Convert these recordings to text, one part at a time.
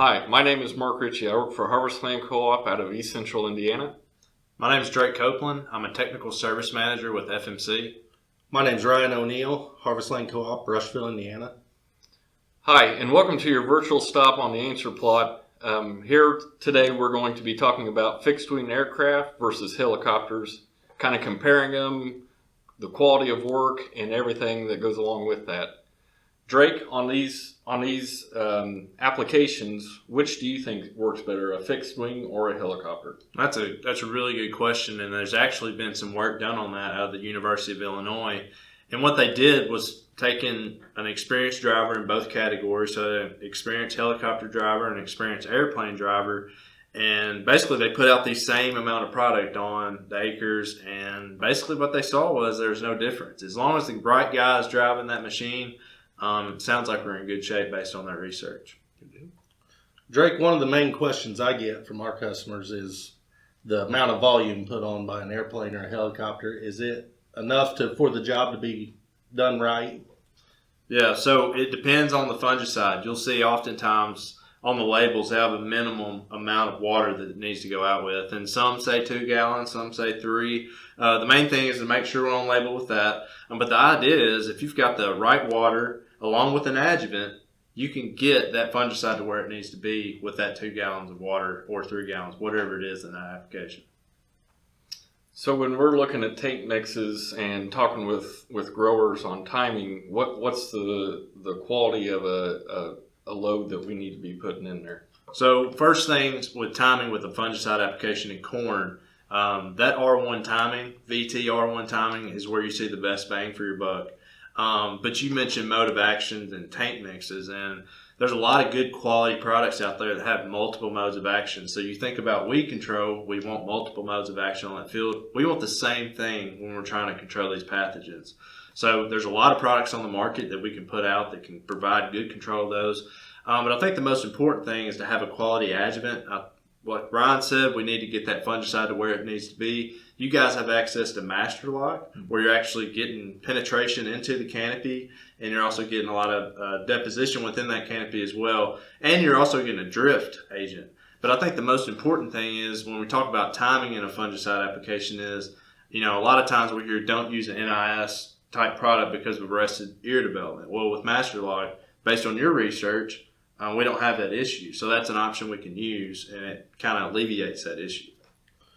Hi, my name is Mark Richey. I work for Harvest Land Co-op out of East Central Indiana. My name is Drake Copeland. I'm a technical service manager with FMC. My name's Ryan O'Neal, Harvest Land Co-op, Rushville, Indiana. Hi, and welcome to your virtual stop on the answer plot. Here today we're going to be talking about fixed-wing aircraft versus helicopters, kind of comparing them, the quality of work, and everything that goes along with that. Drake, on these applications, which do you think works better, a fixed wing or a helicopter? That's a really good question, and there's actually been some work done on that out of the University of Illinois. And what they did was taking an experienced driver in both categories, so an experienced helicopter driver and an experienced airplane driver, and basically they put out the same amount of product on the acres, and basically what they saw was there's no difference. As long as the right guy is driving that machine, it sounds like we're in good shape based on that research. Drake, one of the main questions I get from our customers is the amount of volume put on by an airplane or a helicopter. Is it enough for the job to be done right? Yeah, so it depends on the fungicide. You'll see oftentimes on the labels they have a minimum amount of water that it needs to go out with, and some say 2 gallons, some say 3. The main thing is to make sure we're on label with that. But the idea is if you've got the right water along with an adjuvant, you can get that fungicide to where it needs to be with that 2 gallons of water or 3 gallons, whatever it is in that application. So when we're looking at tank mixes and talking with growers on timing, what's the quality of a load that we need to be putting in there? So first things with timing with a fungicide application in corn, that R1 timing, VT R1 timing is where you see the best bang for your buck. But you mentioned mode of actions and tank mixes, and there's a lot of good quality products out there that have multiple modes of action. So you think about weed control, we want multiple modes of action on that field. We want the same thing when we're trying to control these pathogens. So there's a lot of products on the market that we can put out that can provide good control of those. But I think the most important thing is to have a quality adjuvant. What Ryan said, we need to get that fungicide to where it needs to be. You guys have access to Master Lock, where you're actually getting penetration into the canopy, and you're also getting a lot of deposition within that canopy as well, and you're also getting a drift agent. But I think the most important thing is when we talk about timing in a fungicide application is, a lot of times we hear don't use an NIS type product because of arrested ear development. Well, with Master Lock, based on your research, we don't have that issue. So that's an option we can use, and it kind of alleviates that issue.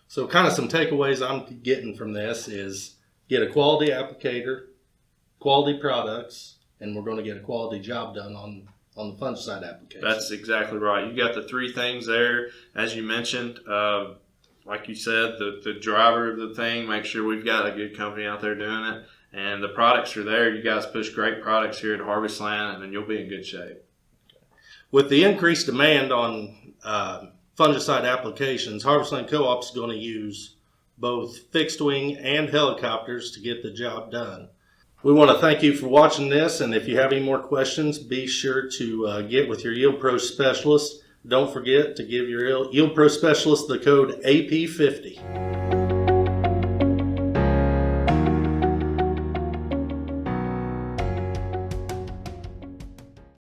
So kind of some takeaways I'm getting from this is get a quality applicator, quality products, and we're going to get a quality job done on the fungicide application. That's exactly right. You got the 3 things there, as you mentioned. Like you said, the driver of the thing, make sure we've got a good company out there doing it. And the products are there. You guys push great products here at Harvest Land, and then you'll be in good shape. With the increased demand on fungicide applications, Harvest Land Co-op is going to use both fixed wing and helicopters to get the job done. We want to thank you for watching this, and if you have any more questions, be sure to get with your YieldPro Specialist. Don't forget to give your YieldPro Specialist the code AP50.